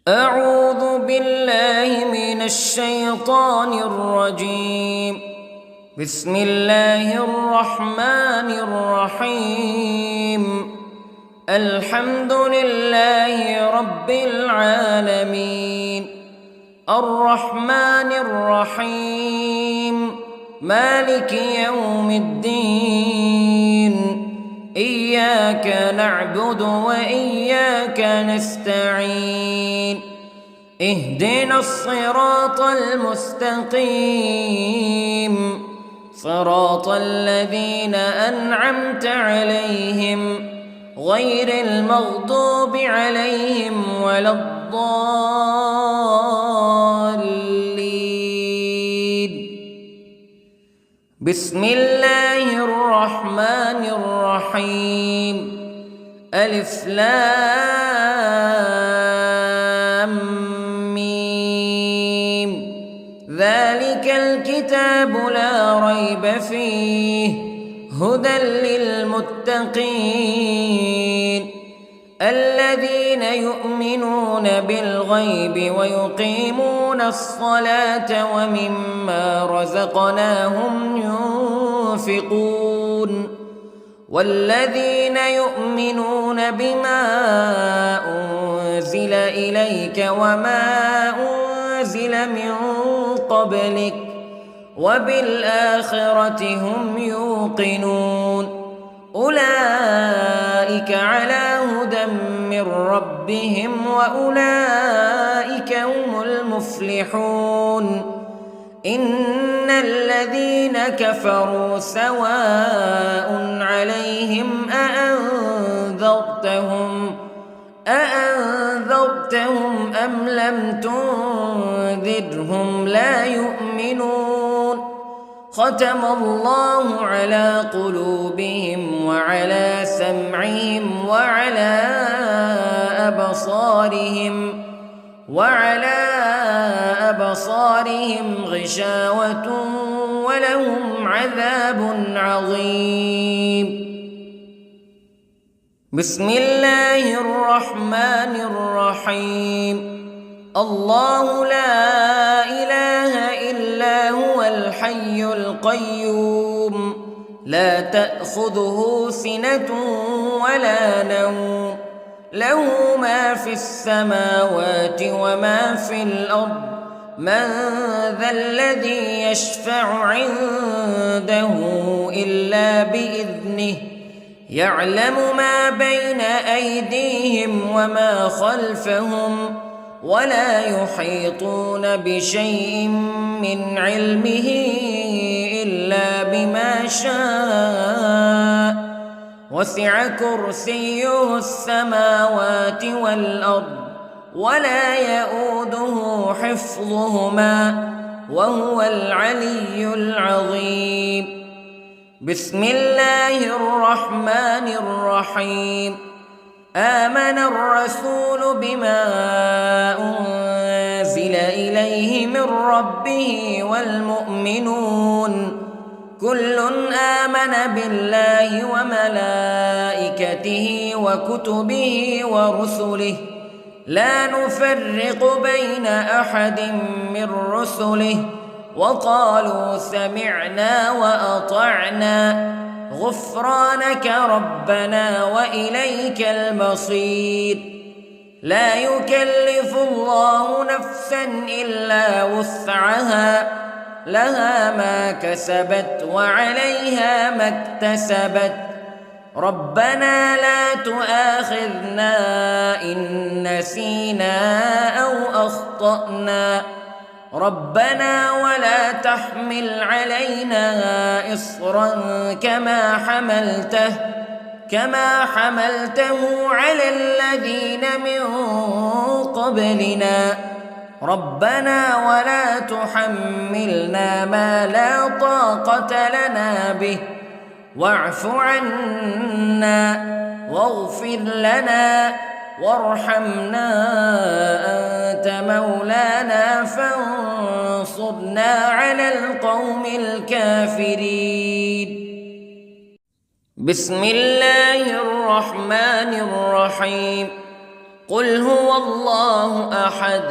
أعوذ بالله من الشيطان الرجيم. بسم الله الرحمن الرحيم. الحمد لله رب العالمين، الرحمن الرحيم، مالك يوم الدين. إياك نعبد وإياك نستعين. اهدنا الصراط المستقيم، صراط الذين أنعمت عليهم غير المغضوب عليهم ولا الضالين. بسم الله الرحمن الرحيم. ألف لام ميم. ذلك الكتاب لا ريب فيه هدى للمتقين الذين يؤمنون بالغيب ويقيمون الصلاة ومما رزقناهم ينفقون والذين يؤمنون بما أنزل إليك وما أنزل من قبلك وبالآخرة هم يوقنون. أولئك على هدى من ربهم وأولئك هم المفلحون. إن الذين كفروا سواء عليهم أأنذرتهم أم لم تنذرهم لا يؤمنون. ختم الله على قلوبهم وعلى سمعهم وعلى أبصارهم غشاوة ولهم عذاب عظيم. بسم الله الرحمن الرحيم. الله لا إله إلا هو الحي القيوم لا تأخذه سنة ولا نوم له ما في السماوات وما في الأرض. من ذا الذي يشفع عنده إلا بإذنه يعلم ما بين أيديهم وما خلفهم ولا يحيطون بشيء من علمه إلا بما شاء. وسع كرسيه السماوات والأرض ولا يؤوده حفظهما وهو العلي العظيم. بسم الله الرحمن الرحيم. آمن الرسول بما أنزل إليه من ربه والمؤمنون كل آمن بالله وملائكته وكتبه ورسله لا نفرق بين أحد من رسله وقالوا سمعنا وأطعنا غفرانك ربنا وإليك المصير. لا يكلف الله نفسا إلا وسعها لها ما كسبت وعليها ما اكتسبت. ربنا لا تؤاخذنا إن نسينا أو أخطأنا ربنا ولا تحمل علينا إصرا كما حملته على الذين من قبلنا ربنا ولا تحملنا ما لا طاقة لنا به واعف عنا واغفر لنا وارحمنا أنت مولانا فانصرنا على القوم الكافرين. بسم الله الرحمن الرحيم. قل هو الله أحد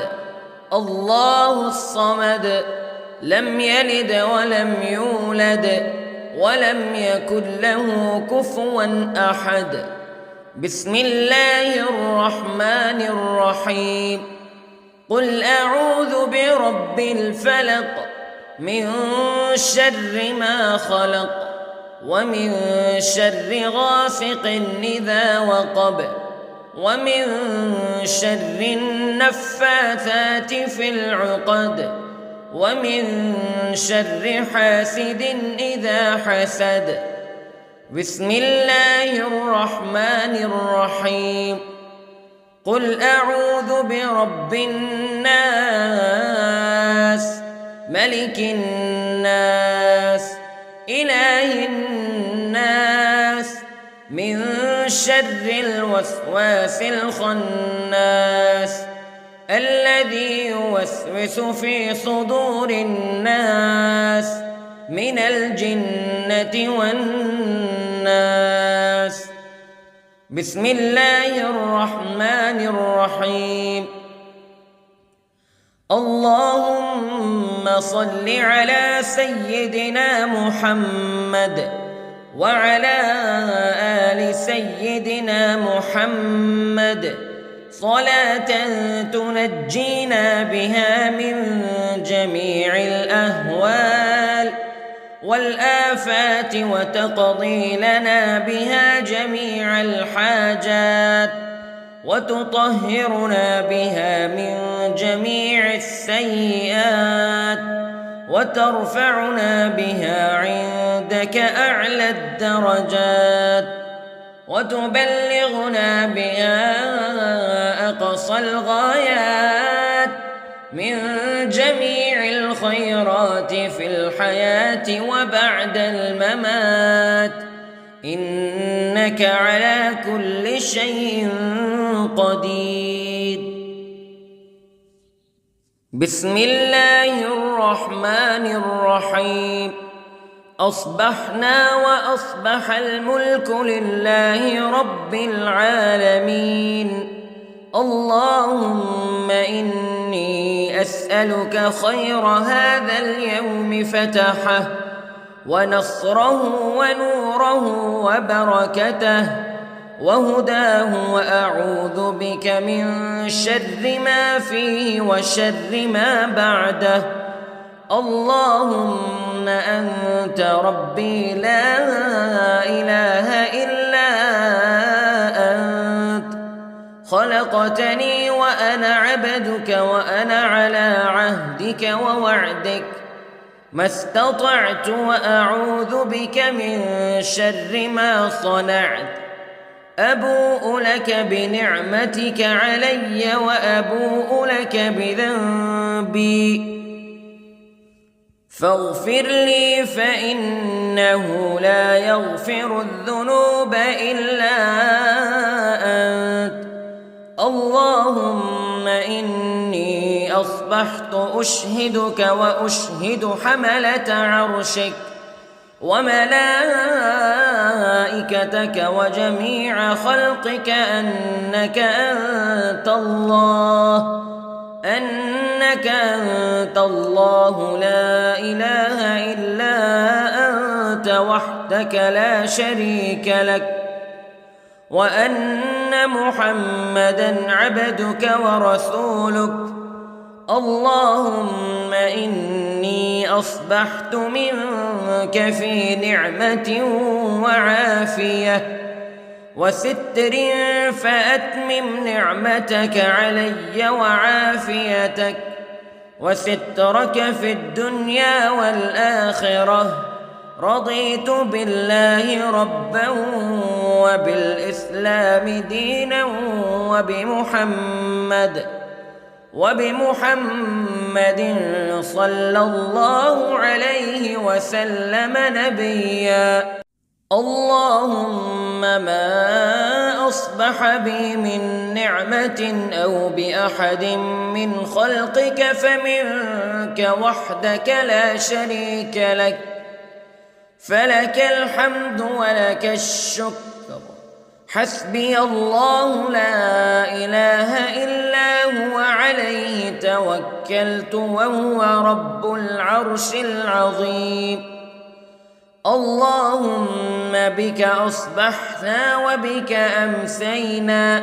الله الصمد لم يلد ولم يولد ولم يكن له كفوا أحد. بسم الله الرحمن الرحيم. قل أعوذ برب الفلق من شر ما خلق ومن شر غاسق إذا وقب ومن شر النفاثات في العقد ومن شر حاسد إذا حسد. بسم الله الرحمن الرحيم. قل أعوذ برب الناس ملك الناس إله الناس من شر الوسواس الخناس الذي يوسوس في صدور الناس من الجنة والناس. بسم الله الرحمن الرحيم. اللهم صل على سيدنا محمد وعلى آل سيدنا محمد صلاة تنجينا بها من جميع الأهوال والآفات وتقضي لنا بها جميع الحاجات وتطهرنا بها من جميع السيئات وترفعنا بها عندك أعلى الدرجات وتبلغنا بها أقصى الغايات من جميع الخيرات في الحياة وبعد الممات إنك على كل شيء قدير. بسم الله الرحمن الرحيم. أصبحنا وأصبح الملك لله رب العالمين. اللهم إني أسألك خير هذا اليوم فتحه ونصره ونوره وبركته وهداه وأعوذ بك من شر ما فيه وشر ما بعده. اللهم أنت ربي لا إله إلا أنت خلقتني وأنا عبدك وأنا على عهدك ووعدك ما استطعت وأعوذ بك من شر ما صنعت. أبوء لك بنعمتك علي وأبوء لك بذنبي فاغفر لي فإنه لا يغفر الذنوب إلا أنت. اللهم إني أصبحت أشهدك وأشهد حملة عرشك وملائكتك وجميع خلقك أنك أنت الله لا إله إلا أنت وحدك لا شريك لك وأن محمدًا عبدك ورسولك. اللهم إني أصبحت منك في نعمة وعافية وستر فأتمم نعمتك علي وعافيتك وسترك في الدنيا والآخرة. رضيت بالله ربا وبالإسلام دينا وبمحمد صلى الله عليه وسلم نبيا. اللهم ما أصبح بي من نعمة أو بأحد من خلقك فمنك وحدك لا شريك لك فلك الحمد ولك الشكر حسبي الله لا إله إلا هو عليه توكلت وهو رب العرش العظيم. اللهم بك أصبحنا وبك أمسينا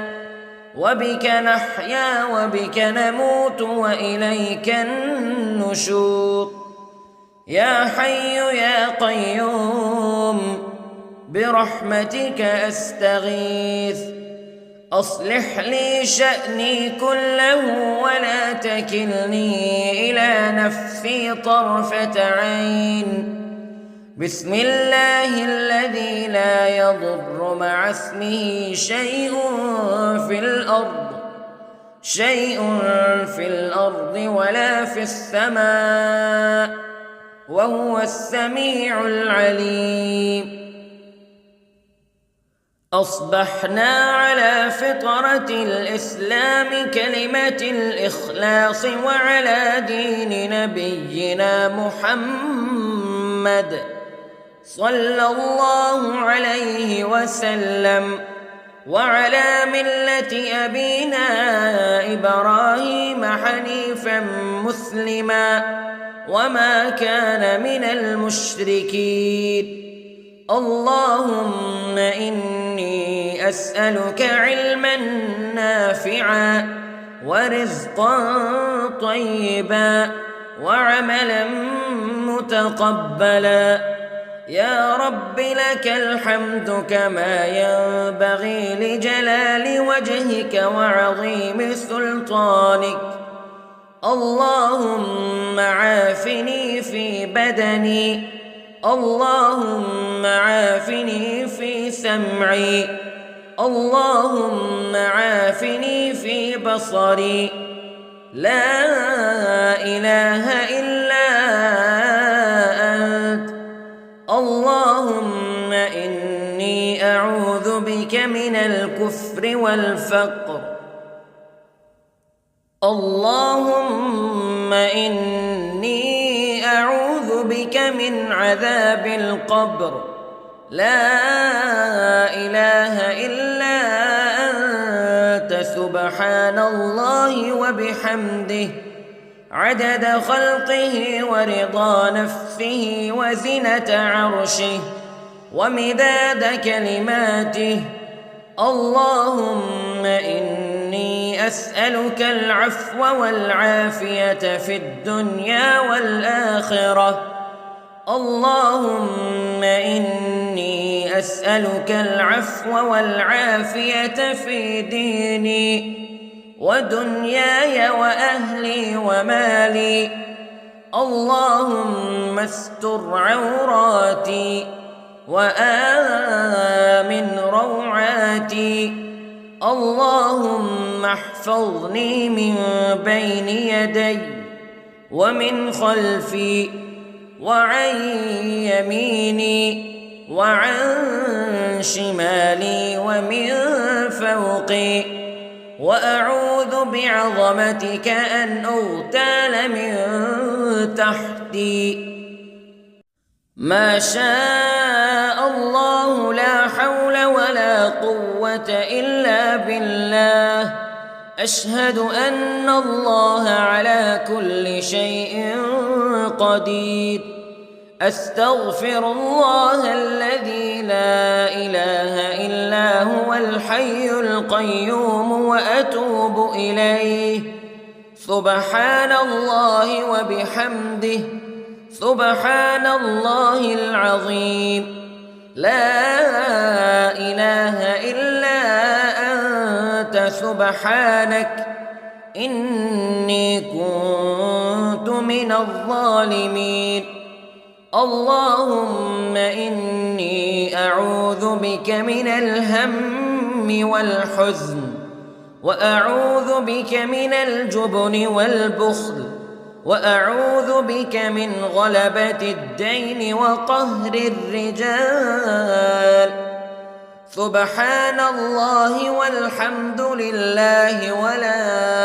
وبك نحيا وبك نموت وإليك النشور. يا حي يا قيوم برحمتك أستغيث، أصلح لي شأني كله ولا تكلني إلى نفسي طرفة عين. بسم الله الذي لا يضر مع اسمه شيء في الأرض ولا في السماء وهو السميع العليم. أصبحنا على فطرة الإسلام كلمة الإخلاص وعلى دين نبينا محمد صلى الله عليه وسلم وعلى ملة أبينا إبراهيم حنيفا مسلما وما كان من المشركين. اللهم إني أسألك علما نافعا ورزقا طيبا وعملا متقبلا. يا رب لك الحمد كما ينبغي لجلال وجهك وعظيم سلطانك. اللهم عافني في بدني، اللهم عافني في سمعي، اللهم عافني في بصري. لا إله إلا أنت. اللهم إني أعوذ بك من الكفر والفقر. اللهم إني أعوذ بك من عذاب القبر. لا إله إلا أنت سبحان الله وبحمده عدد خلقه ورضا نفسه وزنة عرشه ومداد كلماته. اللهم إني أسألك العفو والعافية في الدنيا والآخرة. اللهم إني أسألك العفو والعافية في ديني ودنياي وأهلي ومالي. اللهم استر عوراتي وآمن روعاتي. اللهم احفظني من بين يدي ومن خلفي وعن يميني وعن شمالي ومن فوقي، وأعوذ بعظمتك أن أغتال من تحتي. ما شاء الله لا حول ولا قوة إلا بالله. أشهد أن الله على كل شيء قدير. أستغفر الله الذي لا إله إلا هو الحي القيوم وأتوب إليه. سبحان الله وبحمده سبحان الله العظيم. لا إله إلا أنت سبحانك إني كنت من الظالمين. اللهم إني أعوذ بك من الهم والحزن، وأعوذ بك من الجبن والبخل، وأعوذ بك من غلبة الدين وقهر الرجال. سبحان الله والحمد لله ولا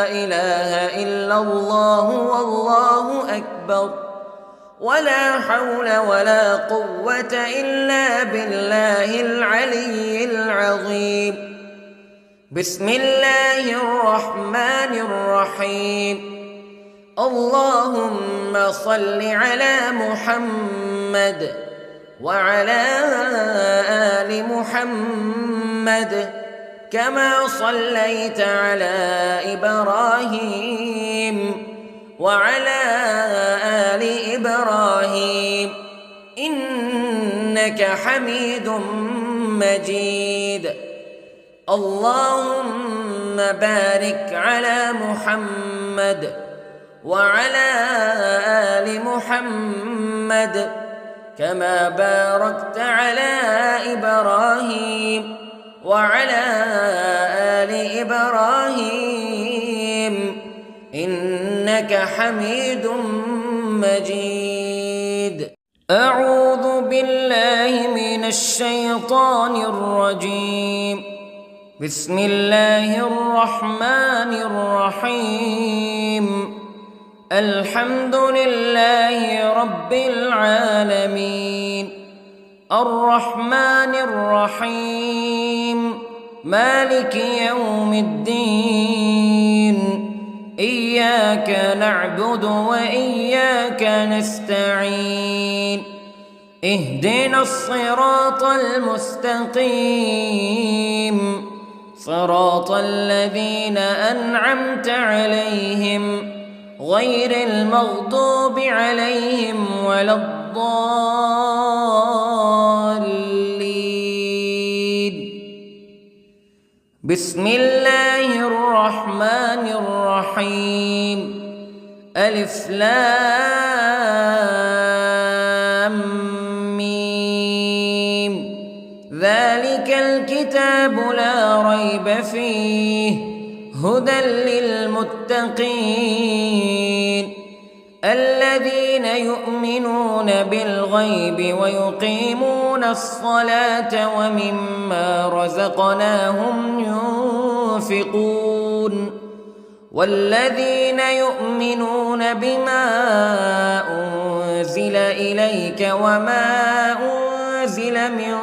إله إلا الله والله أكبر. ولا حول ولا قوة إلا بالله العلي العظيم. بسم الله الرحمن الرحيم. اللهم صل على محمد وعلى آل محمد كما صليت على إبراهيم وعلى آل إبراهيم إنك حميد مجيد. اللهم بارك على محمد وعلى آل محمد كما باركت على إبراهيم وعلى آل إبراهيم إنك حميد مجيد. أعوذ بالله من الشيطان الرجيم. بسم الله الرحمن الرحيم. الحمد لله رب العالمين الرحمن الرحيم مالك يوم الدين إياك نعبد وإياك نستعين اهدنا الصراط المستقيم صراط الذين أنعمت عليهم غير المغضوب عليهم ولا الضالين. بسم الله الرحمن الرحيم. ألف لام ميم. ذلك الكتاب لا ريب فيه هدى للمتقين الذين يؤمنون بالغيب ويقيمون الصلاة ومما رزقناهم ينفقون والذين يؤمنون بما أنزل إليك وما أنزل من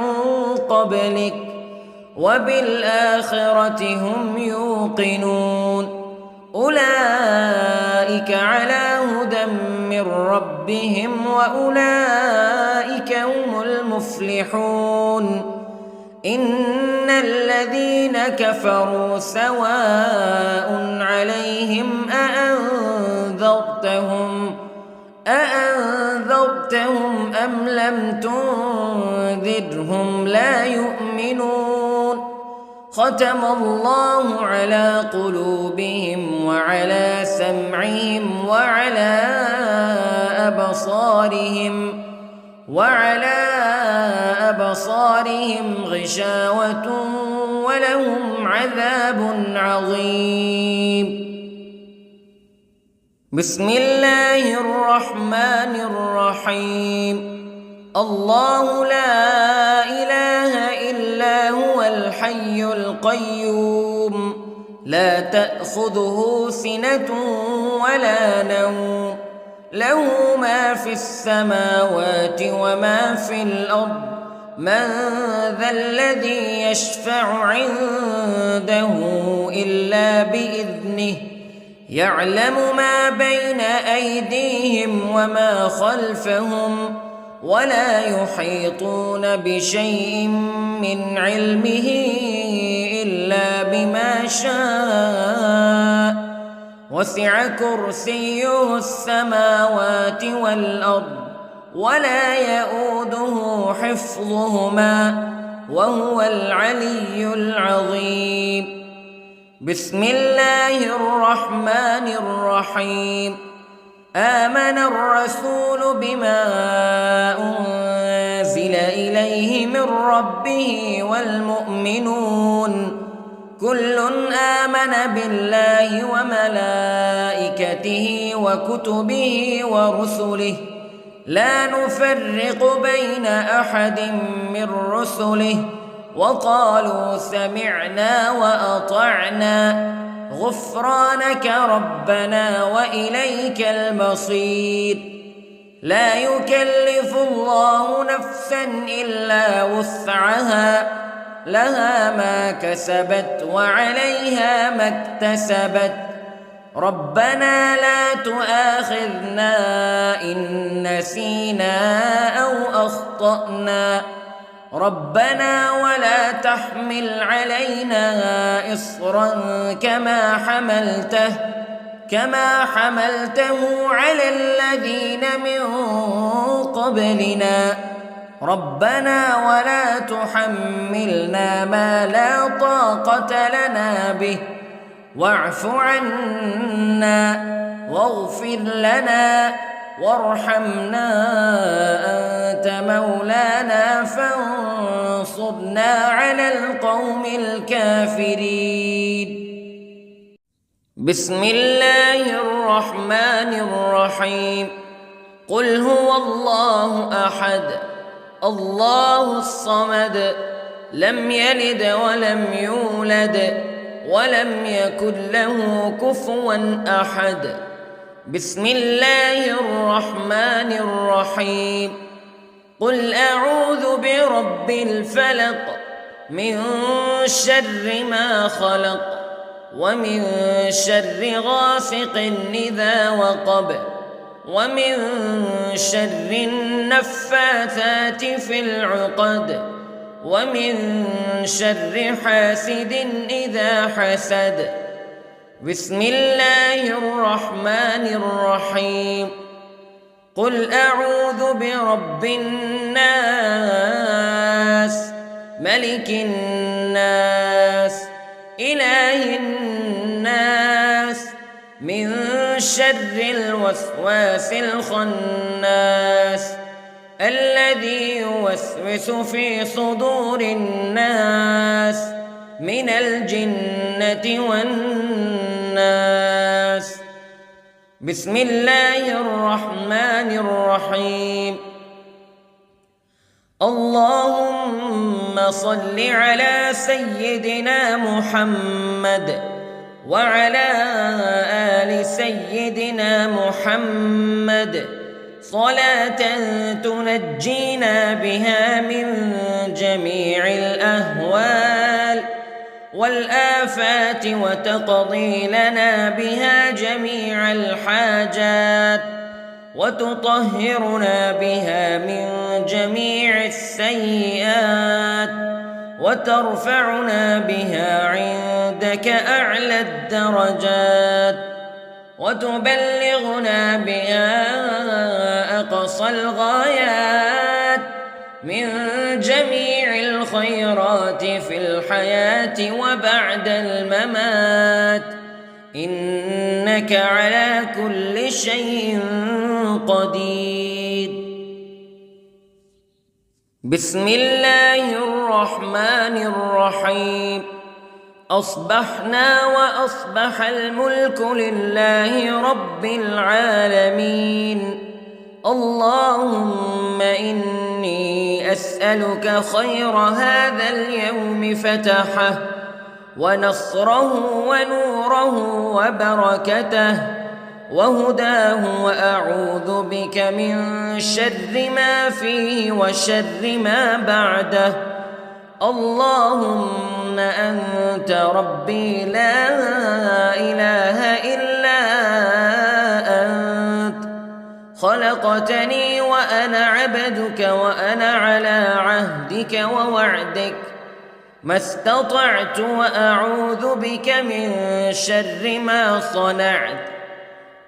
قبلك وبالآخرة هم يوقنون أولئك على هدى من ربهم وأولئك هم المفلحون. إن الذين كفروا سواء عليهم أأنذرتهم أم لم تنذرهم لا يؤمنون. ختم الله على قلوبهم وعلى سمعهم وعلى أبصارهم غشاوة ولهم عذاب عظيم. بسم الله الرحمن الرحيم. الله لا إله إلا هو الحي القيوم لا تأخذه سنة ولا نوم له ما في السماوات وما في الأرض من ذا الذي يشفع عنده إلا بإذنه يعلم ما بين أيديهم وما خلفهم ولا يحيطون بشيء من علمه إلا بما شاء وسع كرسيه السماوات والأرض ولا يؤوده حفظهما وهو العلي العظيم. بسم الله الرحمن الرحيم. آمن الرسول بما أنزل إليه من ربه والمؤمنون كل آمن بالله وملائكته وكتبه ورسله لا نفرق بين أحد من رسله وقالوا سمعنا وأطعنا غفرانك ربنا وإليك المصير. لا يكلف الله نفسا إلا وسعها لها ما كسبت وعليها ما اكتسبت ربنا لا تؤاخذنا إن نسينا أو أخطأنا ربنا ولا تحمل علينا إصرا كما حملته على الذين من قبلنا ربنا ولا تحملنا ما لا طاقة لنا به واعف عنا واغفر لنا وارحمنا أنت مولانا فانصرنا على القوم الكافرين. بسم الله الرحمن الرحيم. قل هو الله أحد الله الصمد لم يلد ولم يولد ولم يكن له كفوا أحد. بسم الله الرحمن الرحيم. قل أعوذ برب الفلق من شر ما خلق ومن شر غاسق إذا وقب ومن شر النفاثات في العقد ومن شر حاسد إذا حسد. بسم الله الرحمن الرحيم. قل أعوذ برب الناس ملك الناس إله الناس من شر الوسواس الخناس الذي يوسوس في صدور الناس من الجنة والناس. بسم الله الرحمن الرحيم. اللهم صل على سيدنا محمد وعلى آل سيدنا محمد صلاة تنجينا بها من جميع الأهوال والآفات وتقضي لنا بها جميع الحاجات وتطهرنا بها من جميع السيئات وترفعنا بها عندك أعلى الدرجات وتبلغنا بها أقصى الغايات من جميع الخيرات في الحياة وبعد الممات إنك على كل شيء قدير. بسم الله الرحمن الرحيم. أصبحنا وأصبح الملك لله رب العالمين. اللهم إني أسألك خير هذا اليوم فتحه ونصره ونوره وبركته وهداه وأعوذ بك من شر ما فيه وشر ما بعده. اللهم أنت ربي لا إله إلا أنت خلقتني وأنا عبدك وأنا على عهدك ووعدك ما استطعت وأعوذ بك من شر ما صنعت.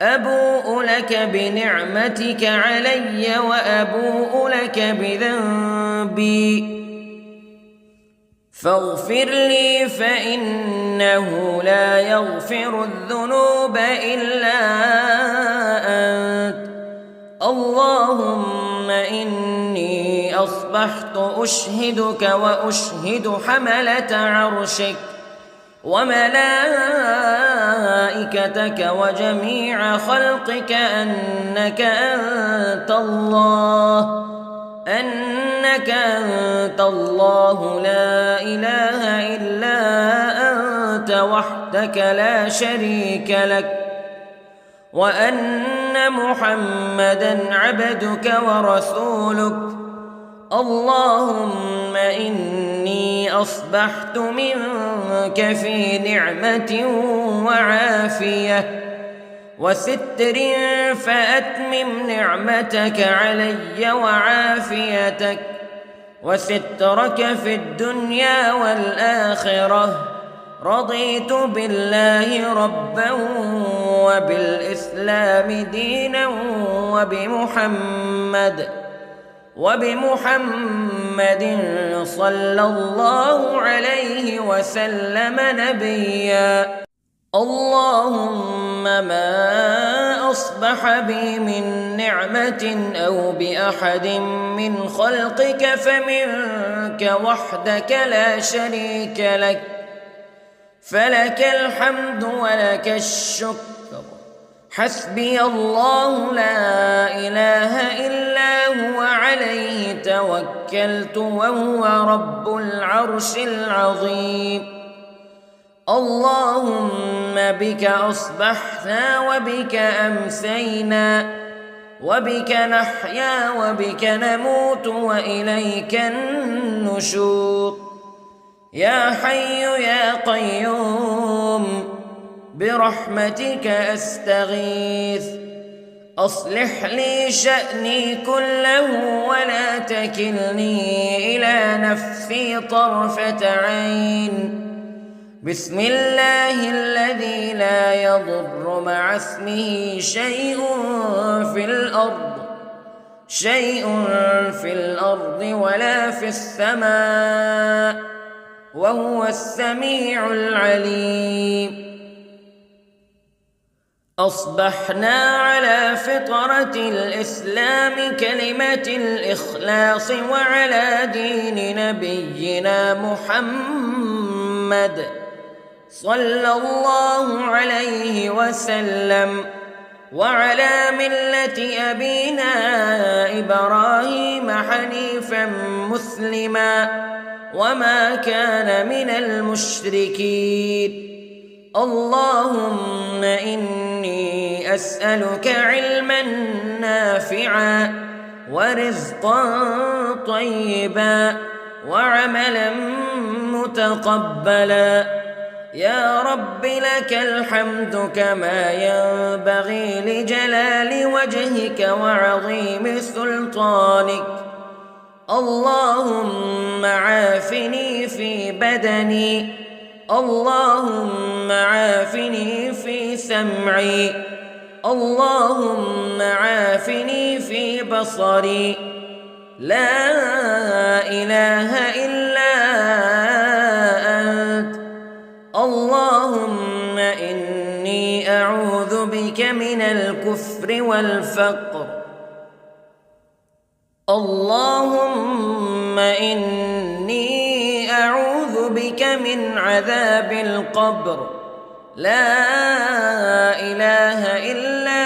أبوء لك بنعمتك علي وأبوء لك بذنبي فاغفر لي فإنه لا يغفر الذنوب إلا أنت. اللهم إني أصبحت أشهدك وأشهد حملة عرشك وملائكتك وجميع خلقك أنك أنت الله لا إله إلا أنت وحدك لا شريك لك وأن أن محمدًا عبدك ورسولك. اللهم إني أصبحت منك في نعمة وعافية وستر، فأتمم نعمتك علي وعافيتك وسترك في الدنيا والآخرة. رضيت بالله ربًا وبالإسلام دينًا وبمحمد صلى الله عليه وسلم نبيًا. اللهم ما أصبح بي من نعمة أو بأحد من خلقك فمنك وحدك لا شريك لك، فلك الحمد ولك الشكر. حسبي الله لا إله إلا هو، عليه توكلت وهو رب العرش العظيم. اللهم بك أصبحنا وبك أمسينا وبك نحيا وبك نموت وإليك النشور. يا حي يا قيوم برحمتك أستغيث، أصلح لي شأني كله ولا تكلني إلى نفسي طرفة عين. بسم الله الذي لا يضر مع اسمه شيء في الأرض ولا في السماء، وهو السميع العليم. أصبحنا على فطرة الإسلام كلمة الإخلاص وعلى دين نبينا محمد صلى الله عليه وسلم، وعلى ملة أبينا إبراهيم حنيفا مسلما وما كان من المشركين. اللهم إني أسألك علما نافعا ورزقا طيبا وعملا متقبلا. يا رب لك الحمد كما ينبغي لجلال وجهك وعظيم سلطانك. اللهم عافني في بدني، اللهم عافني في سمعي، اللهم عافني في بصري. لا إله إلا أنت. اللهم إني أعوذ بك من الكفر والفقر. اللهم إني أعوذ بك من عذاب القبر. لا إله إلا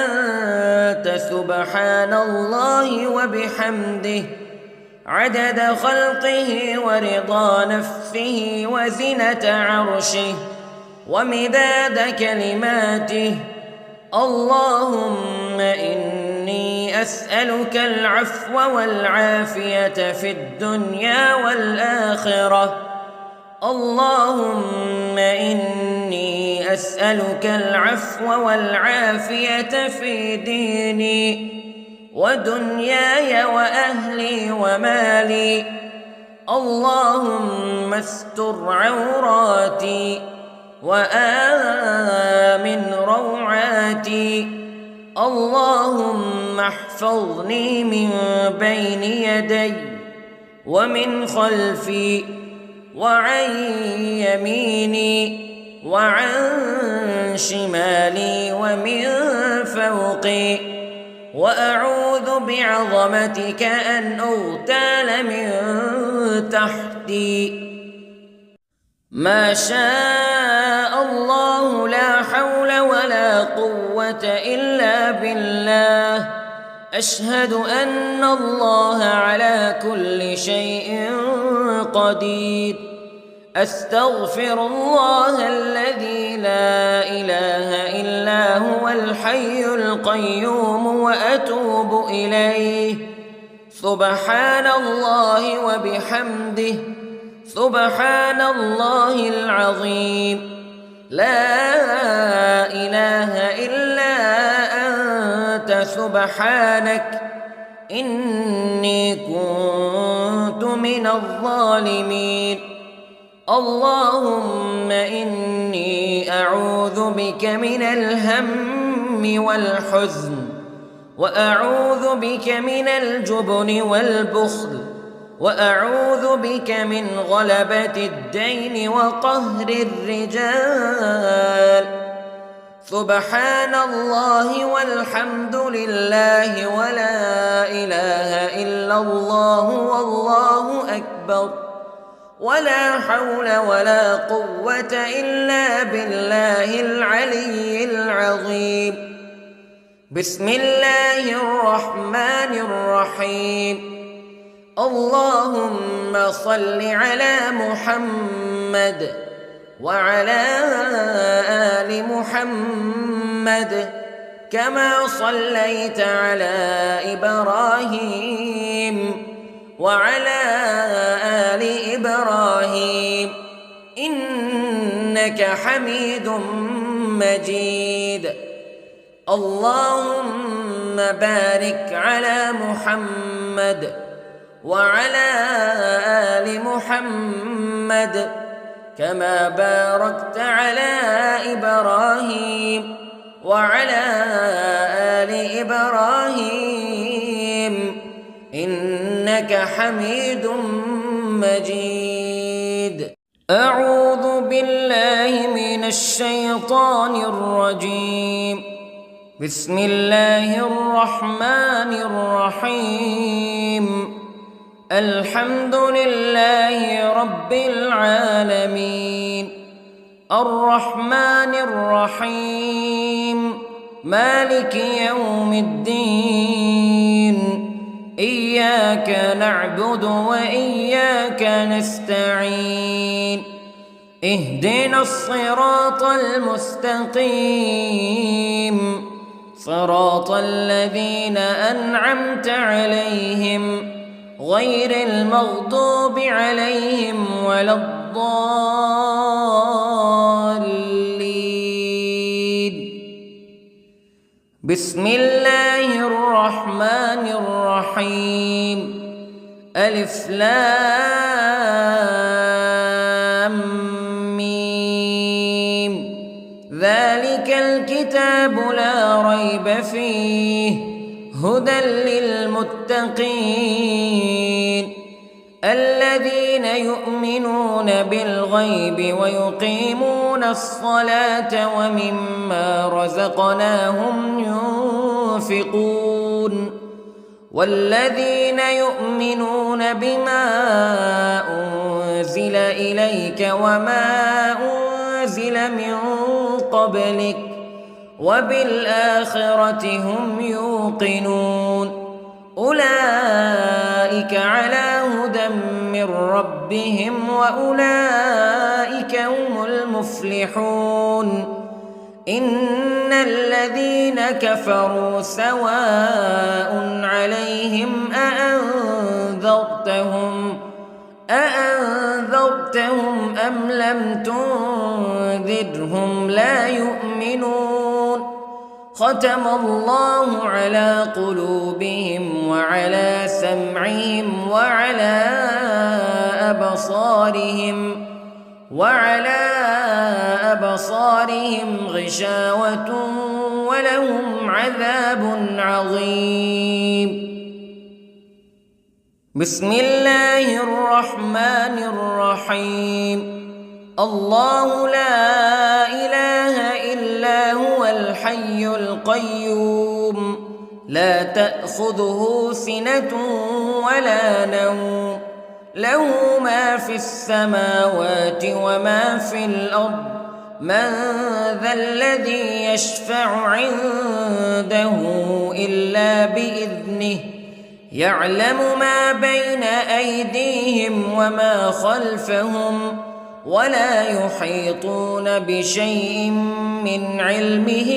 أنت، سبحان الله وبحمده، عدد خلقه ورضا نفسه وزنة عرشه ومداد كلماته. اللهم إني أسألك العفو والعافية في الدنيا والآخرة. اللهم إني أسألك العفو والعافية في ديني ودنياي وأهلي ومالي. اللهم استر عوراتي وآمن روعاتي. اللهم احفظني من بين يدي ومن خلفي وعن يميني وعن شمالي ومن فوقي، وأعوذ بعظمتك أن أغتال من تحتي. ما شاء الله لا حول ولا قوة إلا بالله. أشهد أن الله على كل شيء قدير. أستغفر الله الذي لا إله إلا هو الحي القيوم وأتوب إليه. سبحان الله وبحمده، سبحان الله العظيم. لا إله إلا أنت سبحانك إني كنت من الظالمين. اللهم إني أعوذ بك من الهم والحزن، وأعوذ بك من الجبن والبخل، وأعوذ بك من غلبة الدين وقهر الرجال. سبحان الله والحمد لله ولا إله إلا الله والله أكبر، ولا حول ولا قوة إلا بالله العلي العظيم. بسم الله الرحمن الرحيم. اللهم صل على محمد وعلى آل محمد كما صليت على إبراهيم وعلى آل إبراهيم إنك حميد مجيد. اللهم بارك على محمد وعلى آل محمد كما باركت على إبراهيم وعلى آل إبراهيم إنك حميد مجيد. أعوذ بالله من الشيطان الرجيم. بسم الله الرحمن الرحيم. الحمد لله رب العالمين، الرحمن الرحيم، مالك يوم الدين. إياك نعبد وإياك نستعين. اهدنا الصراط المستقيم، صراط الذين أنعمت عليهم غير المغضوب عليهم ولا الضالين. بسم الله الرحمن الرحيم. ألف لام ميم. ذلك الكتاب لا ريب فيه هدى للمتقين الذين يؤمنون بالغيب ويقيمون الصلاة ومما رزقناهم ينفقون والذين يؤمنون بما أنزل إليك وما أنزل من قبلك وبالآخرة هم يوقنون أولئك على هدى من ربهم وأولئك هم المفلحون. إن الذين كفروا سواء عليهم أأنذرتهم أم لم تنذرهم لا يؤمنون. ختم الله على قلوبهم وعلى سمعهم وعلى أبصارهم غشاوة ولهم عذاب عظيم. بسم الله الرحمن الرحيم. الله لا إله إلا هو الحي القيوم لا تأخذه سنة ولا نوم له ما في السماوات وما في الأرض من ذا الذي يشفع عنده إلا بإذنه يعلم ما بين أيديهم وما خلفهم ولا يحيطون بشيء من علمه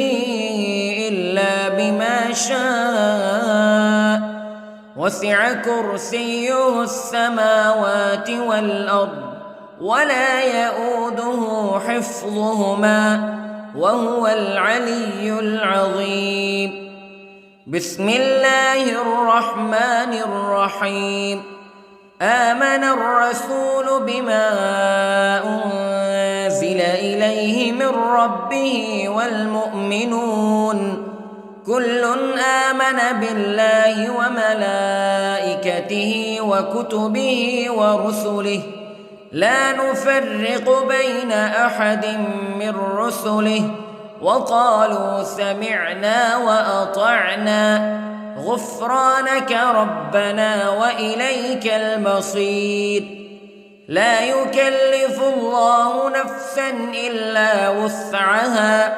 إلا بما شاء وسع كرسيه السماوات والأرض ولا يئوده حفظهما وهو العلي العظيم. بسم الله الرحمن الرحيم. آمن الرسول بما أنزل إليه من ربه والمؤمنون كل آمن بالله وملائكته وكتبه ورسله لا نفرق بين أحد من رسله وقالوا سمعنا وأطعنا غفرانك ربنا وإليك المصير. لا يكلف الله نفسا إلا وسعها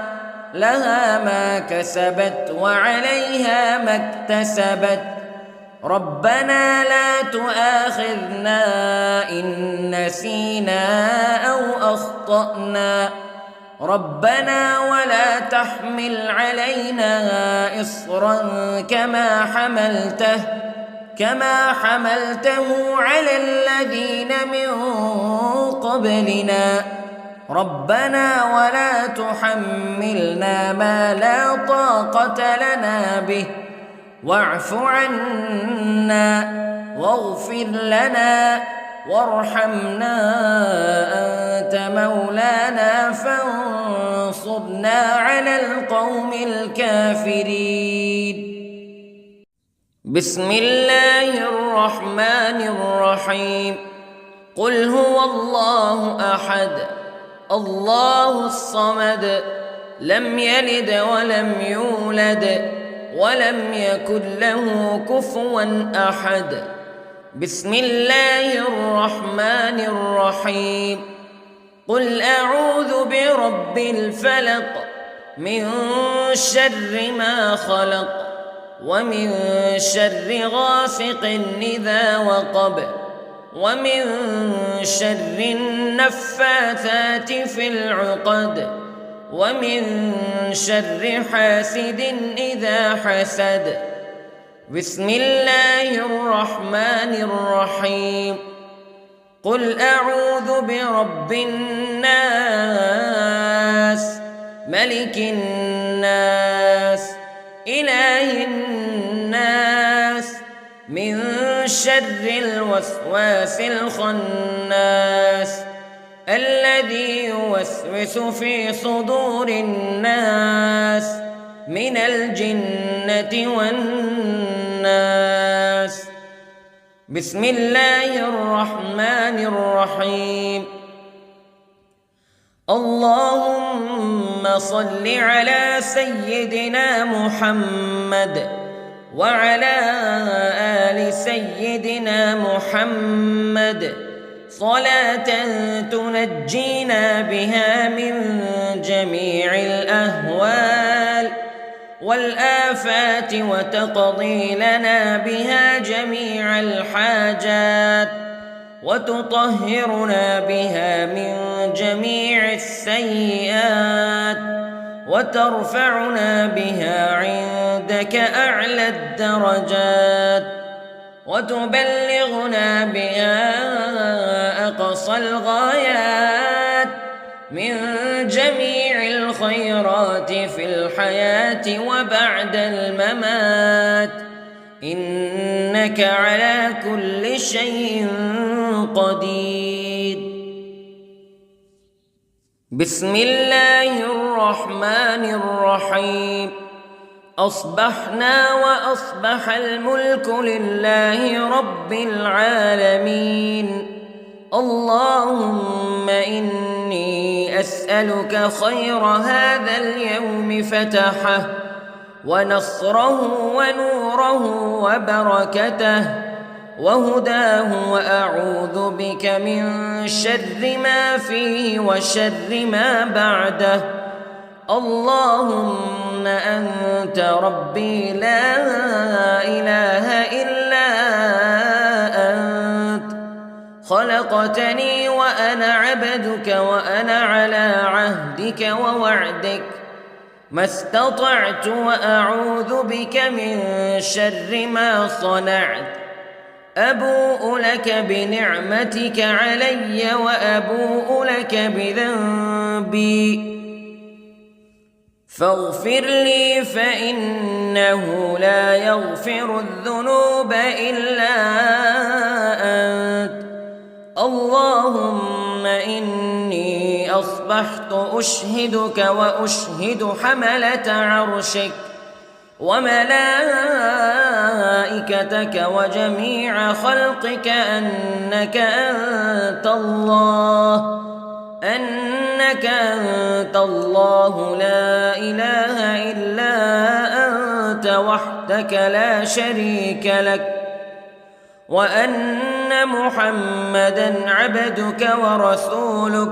لها ما كسبت وعليها ما اكتسبت ربنا لا تؤاخذنا إن نسينا أو أخطأنا ربنا ولا تحمل علينا إصرا كما حملته على الذين من قبلنا ربنا ولا تحملنا ما لا طاقة لنا به واعف عنا واغفر لنا وارحمنا أنت مولانا فانصرنا على القوم الكافرين. بسم الله الرحمن الرحيم. قل هو الله أحد الله الصمد لم يلد ولم يولد ولم يكن له كفوا أحد. بسم الله الرحمن الرحيم. قل أعوذ برب الفلق من شر ما خلق ومن شر غاسق إذا وقب ومن شر النفاثات في العقد ومن شر حاسد إذا حسد. بسم الله الرحمن الرحيم. قل أعوذ برب الناس ملك الناس إله الناس من شر الوسواس الخناس الذي يوسوس في صدور الناس من الجنة والناس. بسم الله الرحمن الرحيم. اللهم صل على سيدنا محمد وعلى آل سيدنا محمد صلاة تنجينا بها من جميع الأهوال والآفات وتقضي لنا بها جميع الحاجات وتطهرنا بها من جميع السيئات وترفعنا بها عندك أعلى الدرجات وتبلغنا بها أقصى الغايات من جميع الخيرات في الحياة وبعد الممات إنك على كل شيء قدير. بسم الله الرحمن الرحيم. أصبحنا وأصبح الملك لله رب العالمين. اللهم إني أسألك خير هذا اليوم فتحه ونصره ونوره وبركته وهداه وأعوذ بك من شر ما فيه وشر ما بعده. اللهم أنت ربي لا إله إلا أنت خلقتني وأنا عبدك وأنا على عهدك ووعدك ما استطعت وأعوذ بك من شر ما صنعت أبوء لك بنعمتك علي وأبوء لك بذنبي فاغفر لي فإنه لا يغفر الذنوب إلا أنت اللهم إني أصبحت أشهدك وأشهد حملة عرشك وملائكتك وجميع خلقك أنك أنت الله لا إله إلا أنت وحدك لا شريك لك وأن محمدًا عبدك ورسولك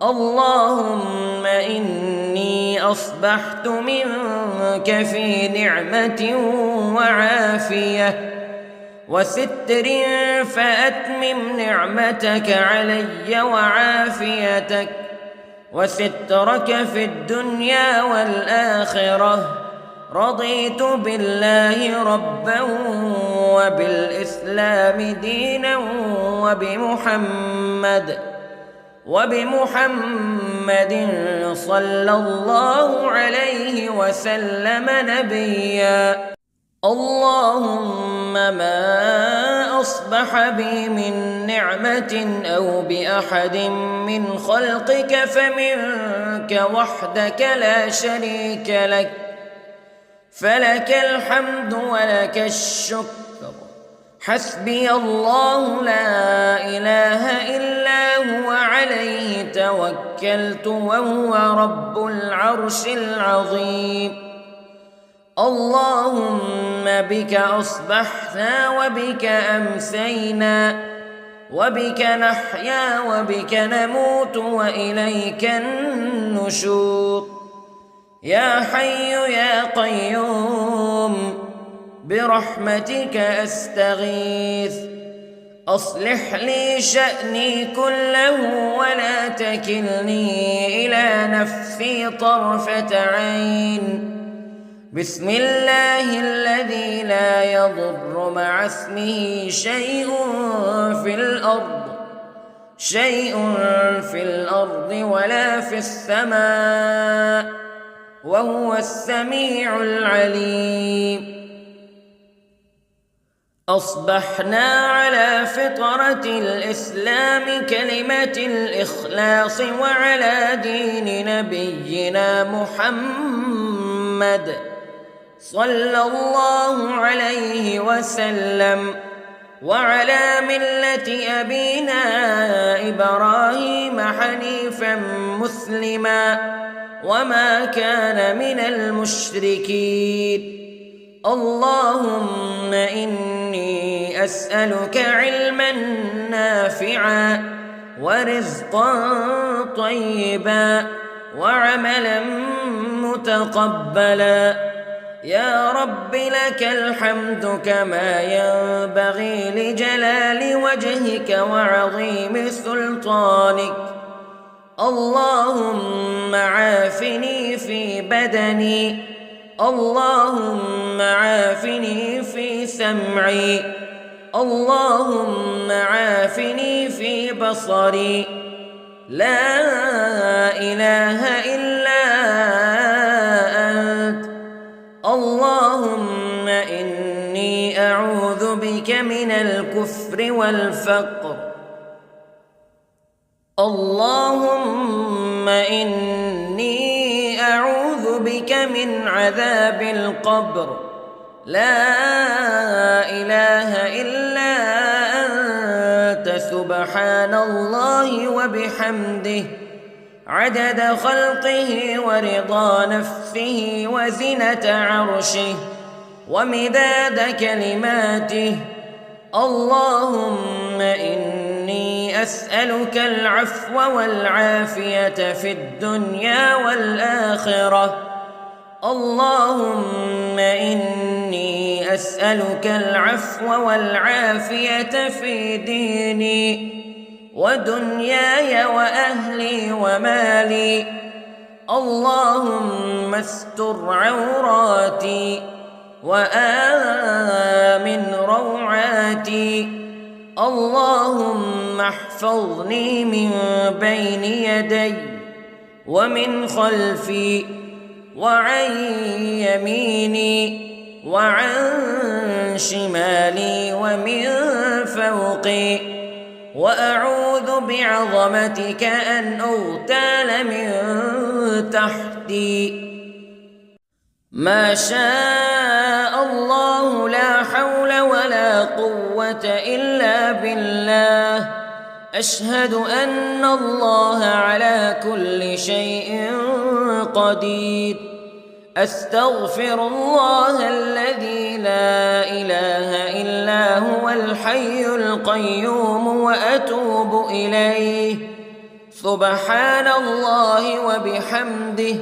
اللهم إني أصبحت منك في نعمة وعافية وستر فأتمم نعمتك علي وعافيتك وسترك في الدنيا والآخرة رضيت بالله ربا وبالإسلام دينا وبمحمد صلى الله عليه وسلم نبيا اللهم ما أصبح بي من نعمة أو بأحد من خلقك فمنك وحدك لا شريك لك فلك الحمد ولك الشكر حسبي الله لا إله إلا هو عليه توكلت وهو رب العرش العظيم اللهم بك أصبحنا وبك أمسينا وبك نحيا وبك نموت وإليك النشور يا حي يا قيوم برحمتك أستغيث أصلح لي شأني كله ولا تكلني إلى نفسي طرفة عين بسم الله الذي لا يضر مع اسمه شيء في الأرض ولا في السماء وهو السميع العليم أصبحنا على فطرة الإسلام كلمة الإخلاص وعلى دين نبينا محمد صلى الله عليه وسلم وعلى ملة أبينا إبراهيم حنيفا مسلما وما كان من المشركين اللهم إني أسألك علما نافعا ورزقا طيبا وعملا متقبلا يا رب لك الحمد كما ينبغي لجلال وجهك وعظيم سلطانك اللهم عافني في بدني اللهم عافني في سمعي اللهم عافني في بصري لا إله إلا أنت اللهم إني أعوذ بك من الكفر والفقر اللهم إني أعوذ بك من عذاب القبر لا إله إلا أنت سبحان الله وبحمده عدد خلقه ورضا نفسه وزنة عرشه ومداد كلماته اللهم إني أسألك العفو والعافية في الدنيا والآخرة اللهم إني أسألك العفو والعافية في ديني ودنياي وأهلي ومالي. اللهم استر عوراتي وآمن روعاتي. اللهم احفظني من بين يدي ومن خلفي وعن يميني وعن شمالي ومن فوقي، وأعوذ بعظمتك أن أغتال من تحتي. ما شاء الله لا حول ولا قوة إلا بالله. أشهد أن الله على كل شيء قدير. أستغفر الله الذي لا إله إلا هو الحي القيوم وأتوب إليه. سبحان الله وبحمده،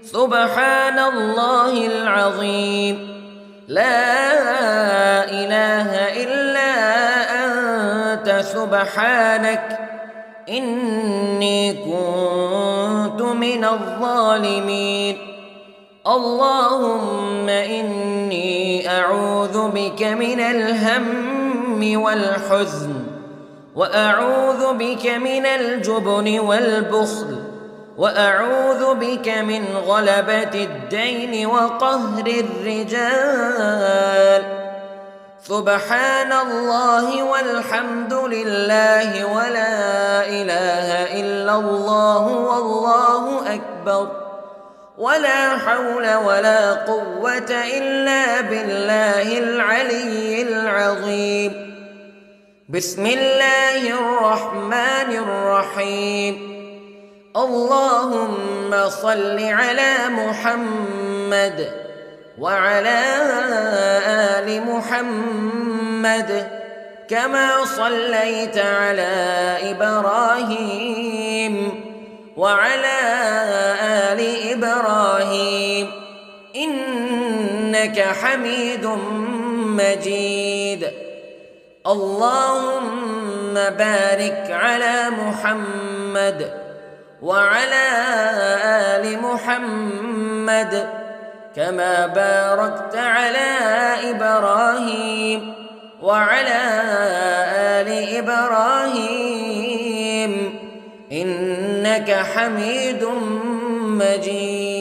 سبحان الله العظيم. لا إله إلا أنت سبحانك إني كنت من الظالمين. اللهم إني أعوذ بك من الهم والحزن، وأعوذ بك من الجبن والبخل، وأعوذ بك من غلبة الدين وقهر الرجال. سبحان الله والحمد لله ولا إله إلا الله والله أكبر، ولا حول ولا قوة إلا بالله العلي العظيم. بسم الله الرحمن الرحيم. اللهم صل على محمد وعلى آل محمد كما صليت على إبراهيم وعلى آل إبراهيم إنك حميد مجيد. اللهم بارك على محمد وعلى آل محمد كما باركت على إبراهيم وعلى آل إبراهيم إنك حميد مجيد.